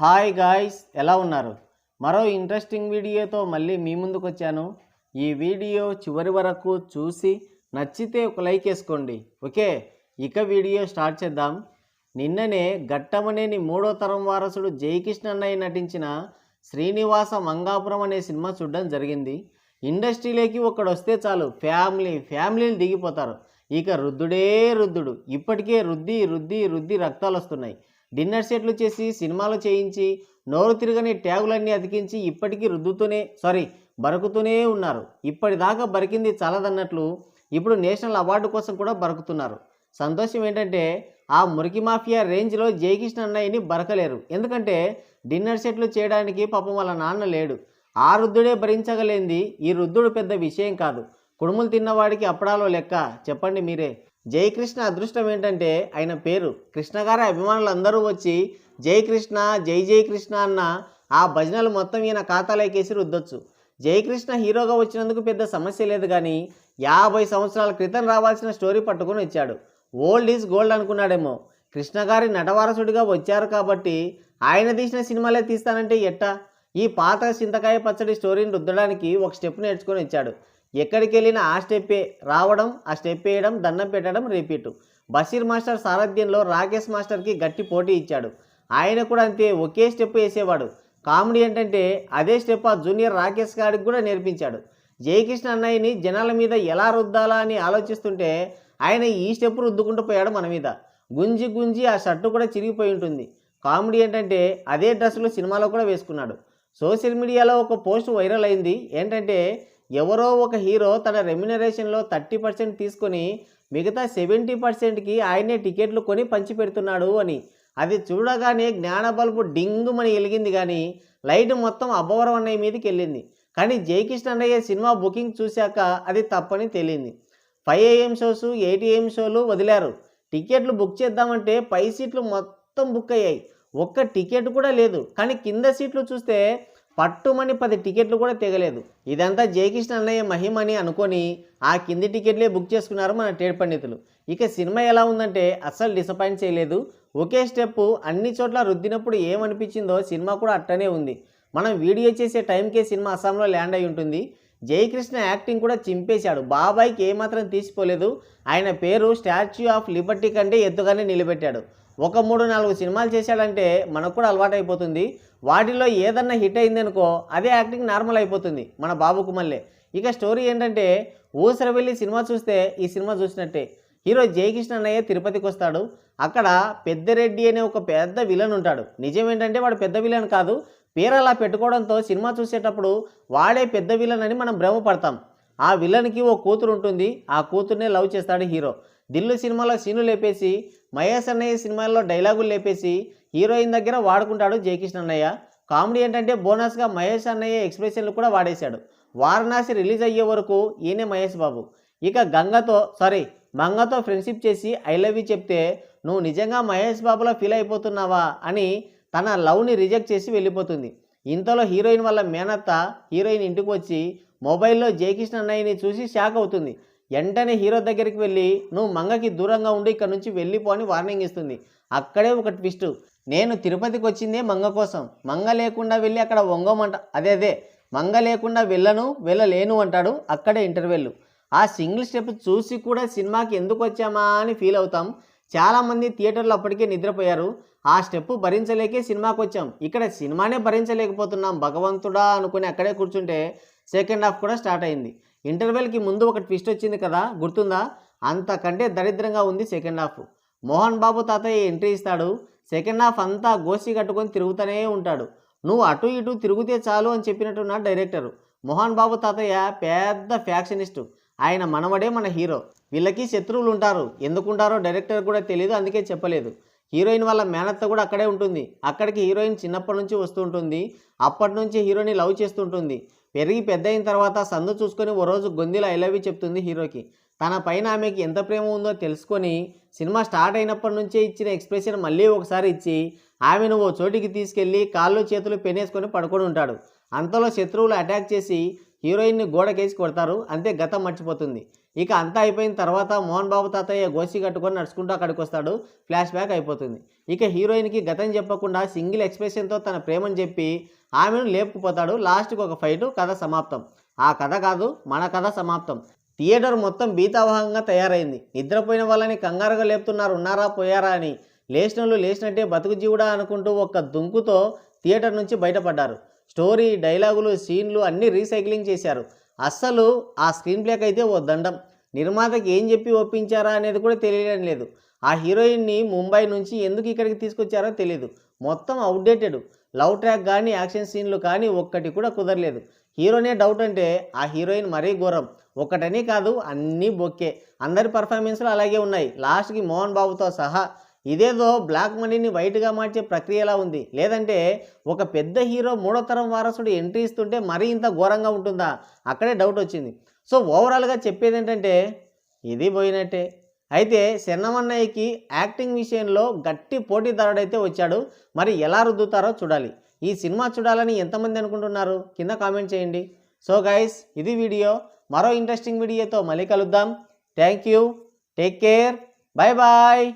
Hi guys, ఎలా ఉన్నారు? మరో ఇంట్రెస్టింగ్ వీడియోతో మళ్ళీ మీ ముందుకు వచ్చాను. ఈ వీడియో చివరి వరకు చూసి నచ్చితే ఒక లైక్ వేసుకోండి. ఓకే, ఇక వీడియో స్టార్ట్ చేద్దాం. నిన్ననే ఘట్టమనేని మూడో తరం వారసుడు జయకృష్ణ అన్నయ్య నటించిన శ్రీనివాస మంగాపురం అనే సినిమా చూడడం జరిగింది. ఇండస్ట్రీలోకి ఒకడు వస్తే చాలు ఫ్యామిలీలు దిగిపోతారు. ఇక రుద్దుడే రుద్దుడు. ఇప్పటికే రుద్ది రుద్ది రుద్ది రక్తాలు వస్తున్నాయి. డిన్నర్ సెట్లు చేసి సినిమాలు చేయించి నోరు తిరగని ట్యాగులన్నీ అతికించి ఇప్పటికీ బరుకుతూనే ఉన్నారు. ఇప్పటిదాకా బరికింది చాలదన్నట్లు ఇప్పుడు నేషనల్ అవార్డు కోసం కూడా బరుకుతున్నారు. సంతోషం ఏంటంటే ఆ మురికి మాఫియా రేంజ్లో జయకృష్ణ అన్నయ్యని బరకలేరు. ఎందుకంటే డిన్నర్ సెట్లు చేయడానికి పాపం వాళ్ళ నాన్న లేడు. ఆ రుద్దుడే భరించగలేంది ఈ రుద్దుడు పెద్ద విషయం కాదు. కుడుములు తిన్నవాడికి అప్పడాలో లెక్క. చెప్పండి మీరే. జయకృష్ణ అదృష్టం ఏంటంటే ఆయన పేరు కృష్ణగారి అభిమానులందరూ వచ్చి జయకృష్ణ జై కృష్ణ అన్న ఆ భజనలు మొత్తం ఈయన ఖాతాలోకేసి రుద్దొచ్చు. జయకృష్ణ హీరోగా వచ్చినందుకు పెద్ద సమస్య లేదు, కానీ 50 సంవత్సరాల క్రితం రావాల్సిన స్టోరీ పట్టుకొని వచ్చాడు. ఓల్డ్ ఈజ్ గోల్డ్ అనుకున్నాడేమో. కృష్ణగారి నటవారసుడిగా వచ్చారు కాబట్టి ఆయన తీసిన సినిమాలే తీస్తానంటే ఎట్టా? ఈ పాత చింతకాయ పచ్చడి స్టోరీని రుద్దడానికి ఒక స్టెప్ నేర్చుకొని వచ్చాడు. ఎక్కడికి వెళ్ళినా ఆ స్టెప్పే రావడం, ఆ స్టెప్ వేయడం, దండం పెట్టడం, రిపీటు. బషీర్ మాస్టర్ సారథ్యంలో రాకేష్ మాస్టర్కి గట్టి పోటీ ఇచ్చాడు. ఆయన కూడా అంతే, ఒకే స్టెప్ వేసేవాడు. కామెడీ ఏంటంటే అదే స్టెప్ ఆ జూనియర్ రాకేష్ గారికి కూడా నేర్పించాడు. జయకృష్ణ అన్నయ్యని జనాల మీద ఎలా రుద్దాలా అని ఆలోచిస్తుంటే ఆయన ఈ స్టెప్ రుద్దుకుంటూ పోయాడు మన మీద. గుంజి గుంజి ఆ షర్టు కూడా చిరిగిపోయి ఉంటుంది. కామెడీ ఏంటంటే అదే డ్రెస్సులు సినిమాలో కూడా వేసుకున్నాడు. సోషల్ మీడియాలో ఒక పోస్ట్ వైరల్ అయింది. ఏంటంటే ఎవరో ఒక హీరో తన రెమ్యునరేషన్లో 30% తీసుకొని మిగతా 70%కి ఆయనే టికెట్లు కొని పంచి పెడుతున్నాడు అని. అది చూడగానే జ్ఞాన బల్బు డింగుమని వెలిగింది, కానీ లైట్ మొత్తం అబ్బవరం అన్నయ్య మీదకి వెళ్ళింది. కానీ జయకృష్ణ అన్నయ్య సినిమా బుకింగ్ చూశాక అది తప్పని తెలియంది. 5 AM షోస్ 8 AM షోలు వదిలారు. టికెట్లు బుక్ చేద్దామంటే పై సీట్లు మొత్తం బుక్ అయ్యాయి. ఒక్క టికెట్ కూడా లేదు. కానీ కింద సీట్లు చూస్తే పట్టుమని 10 టికెట్లు కూడా తెగలేదు. ఇదంతా జయకృష్ణ అన్నయ్య మహిమని అనుకొని ఆ కింది టికెట్లే బుక్ చేసుకున్నారు మన ట్రేడ్ పండితులు. ఇక సినిమా ఎలా ఉందంటే అస్సలు డిసప్పాయింట్ చేయలేదు. ఒకే స్టెప్ అన్ని చోట్ల రుద్దినప్పుడు ఏమనిపించిందో సినిమా కూడా అట్టనే ఉంది. మనం వీడియో చేసే టైంకే సినిమా అస్సాంలో ల్యాండ్ అయి ఉంటుంది. జయకృష్ణ యాక్టింగ్ కూడా చింపేశాడు. బాబాయ్కి ఏమాత్రం తీసిపోలేదు. ఆయన పేరు స్టాచ్యూ ఆఫ్ లిబర్టీ కంటే ఎత్తుగానే నిలబెట్టాడు. ఒక 3-4 సినిమాలు చేశాడంటే మనకు కూడా అలవాటు అయిపోతుంది. వాటిలో ఏదన్నా హిట్ అయిందనుకో అదే యాక్టింగ్ నార్మల్ అయిపోతుంది మన బాబుకు మళ్ళీ. ఇక స్టోరీ ఏంటంటే ఊసరవెల్లి సినిమా చూస్తే ఈ సినిమా చూసినట్టే. హీరో జయకృష్ణ అన్నయ్య తిరుపతికి వస్తాడు. అక్కడ పెద్దరెడ్డి అనే ఒక పెద్ద విలన్ ఉంటాడు. నిజం ఏంటంటే వాడు పెద్ద విలన్ కాదు, పేరు అలా పెట్టుకోవడంతో సినిమా చూసేటప్పుడు వాడే పెద్ద విలన్ అని మనం భ్రమపడతాం. ఆ విలన్కి ఓ కూతురు ఉంటుంది. ఆ కూతుర్నే లవ్ చేస్తాడు హీరో. దిల్లు సినిమాలో సీను లేపేసి, మహేష్ అన్నయ్య సినిమాల్లో డైలాగులు లేపేసి హీరోయిన్ దగ్గర వాడుకుంటాడు జయకృష్ణ అన్నయ్య. కామెడీ ఏంటంటే బోనస్గా మహేష్ అన్నయ్య ఎక్స్ప్రెషన్లు కూడా వాడేశాడు. వారణాసి రిలీజ్ అయ్యే వరకు ఈయనే మహేష్ బాబు. ఇక మంగతో ఫ్రెండ్షిప్ చేసి ఐ లవ్ యూ చెప్తే నువ్వు నిజంగా మహేష్ బాబులా ఫీల్ అయిపోతున్నావా అని తన లవ్ని రిజెక్ట్ చేసి వెళ్ళిపోతుంది. ఇంతలో హీరోయిన్ వల్ల మేనత్త హీరోయిన్ ఇంటికి వచ్చి మొబైల్లో జయకృష్ణ అన్నయ్యని చూసి షాక్ అవుతుంది. వెంటనే హీరో దగ్గరికి వెళ్ళి నువ్వు మంగకి దూరంగా ఉండి ఇక్కడ నుంచి వెళ్ళిపో అని వార్నింగ్ ఇస్తుంది. అక్కడే ఒక ట్విస్ట్. నేను తిరుపతికి వచ్చిందే మంగ కోసం. మంగ లేకుండా వెళ్ళి అక్కడ వంగమంట అదే మంగ లేకుండా వెళ్ళలేను అంటాడు. అక్కడే ఇంటర్వెల్. ఆ సింగిల్ స్టెప్ చూసి కూడా సినిమాకి ఎందుకు వచ్చామా అని ఫీల్ అవుతాం. చాలామంది థియేటర్లో అప్పటికే నిద్రపోయారు. ఆ స్టెప్ భరించలేకే సినిమాకి వచ్చాం. ఇక్కడ సినిమానే భరించలేకపోతున్నాం భగవంతుడా అనుకుని అక్కడే కూర్చుంటే సెకండ్ హాఫ్ కూడా స్టార్ట్ అయింది. ఇంటర్వెల్కి ముందు ఒక ట్విస్ట్ వచ్చింది కదా, గుర్తుందా? అంతకంటే దరిద్రంగా ఉంది సెకండ్ హాఫ్. మోహన్ బాబు తాతయ్య ఎంట్రీ ఇస్తాడు. సెకండ్ హాఫ్ అంతా గోసి కట్టుకొని తిరుగుతూనే ఉంటాడు. నువ్వు అటు ఇటు తిరుగుతే చాలు అని చెప్పినట్టున్నాడు డైరెక్టరు. మోహన్ బాబు తాతయ్య పెద్ద ఫ్యాక్షనిస్టు. ఆయన మనవడే మన హీరో. వీళ్ళకి శత్రువులు ఉంటారు. ఎందుకుంటారో డైరెక్టర్ కూడా తెలియదు, అందుకే చెప్పలేదు. హీరోయిన్ వాళ్ళ మేనత్త కూడా అక్కడే ఉంటుంది. అక్కడికి హీరోయిన్ చిన్నప్పటి నుంచి వస్తూ ఉంటుంది. అప్పటి నుంచి హీరోని లవ్ చేస్తుంటుంది. పెరిగి పెద్ద అయిన తర్వాత సందు చూసుకొని ఓ రోజు గొంతులో ఐ లవ్ యూ చెప్తుంది హీరోకి. తన పైన ఆమెకి ఎంత ప్రేమ ఉందో తెలుసుకొని సినిమా స్టార్ట్ అయినప్పటి నుంచే ఇచ్చిన ఎక్స్ప్రెషన్ మళ్ళీ ఒకసారి ఇచ్చి ఆమెను ఓ చోటికి తీసుకెళ్ళి కాళ్ళు చేతులు పెనేసుకొని పడుకొని ఉంటాడు. అంతలో శత్రువులు అటాక్ చేసి హీరోయిన్ని గోడకేసి కొడతారు. అంతే, గతం మర్చిపోతుంది. ఇక అంతా అయిపోయిన తర్వాత మోహన్ బాబు తాతయ్య గోసి కట్టుకొని నడుచుకుంటూ అక్కడికి వస్తాడు. ఫ్లాష్ బ్యాక్ అయిపోతుంది. ఇక హీరోయిన్కి గతం చెప్పకుండా సింగిల్ ఎక్స్ప్రెషన్తో తన ప్రేమను చెప్పి ఆమెను లేపుకుపోతాడు. లాస్ట్కి ఒక ఫైటు, కథ సమాప్తం. ఆ కథ కాదు, మన కథ సమాప్తం. థియేటర్ మొత్తం భీతావహంగా తయారైంది. నిద్రపోయిన వాళ్ళని కంగారుగా లేపుతున్నారు, ఉన్నారా పోయారా అని. లేచినోళ్ళు లేచినట్టే బతుకు జీవుడా అనుకుంటూ ఒక్క దుంకుతో థియేటర్ నుంచి బయటపడ్డారు. స్టోరీ, డైలాగులు, సీన్లు అన్నీ రీసైక్లింగ్ చేశారు. అస్సలు ఆ స్క్రీన్ ప్లేకి అయితే ఓ దండం. నిర్మాతకి ఏం చెప్పి ఒప్పించారా అనేది కూడా తెలియడం లేదు. ఆ హీరోయిన్ని ముంబై నుంచి ఎందుకు ఇక్కడికి తీసుకొచ్చారో తెలియదు. మొత్తం అవుట్డేటెడ్. లవ్ ట్రాక్ కానీ యాక్షన్ సీన్లు కానీ ఒక్కటి కూడా కుదరలేదు. హీరోనే డౌట్ అంటే ఆ హీరోయిన్ మరీ ఘోరం. ఒకటని కాదు, అన్నీ బొక్కే. అందరి పర్ఫార్మెన్స్లు అలాగే ఉన్నాయి, లాస్ట్కి మోహన్ బాబుతో సహా. ఇదేదో బ్లాక్ మనీని వైట్గా మార్చే ప్రక్రియలా ఉంది. లేదంటే ఒక పెద్ద హీరో మూడో తరం వారసుడు ఎంట్రీ ఇస్తుంటే మరీ ఇంత ఘోరంగా ఉంటుందా? అక్కడే డౌట్ వచ్చింది. సో ఓవరాల్గా చెప్పేది ఏంటంటే ఇది పోయినట్టే. అయితే సెన్నమన్నయ్యకి యాక్టింగ్ విషయంలో గట్టి పోటీదారుడైతే వచ్చాడు. మరి ఎలా రుద్దుతారో చూడాలి. ఈ సినిమా చూడాలని ఎంతమంది అనుకుంటున్నారు? కింద కామెంట్ చేయండి. సో గైస్, ఇది వీడియో. మరో ఇంట్రెస్టింగ్ వీడియోతో మళ్ళీ కలుద్దాం. Thank you, take care, bye bye.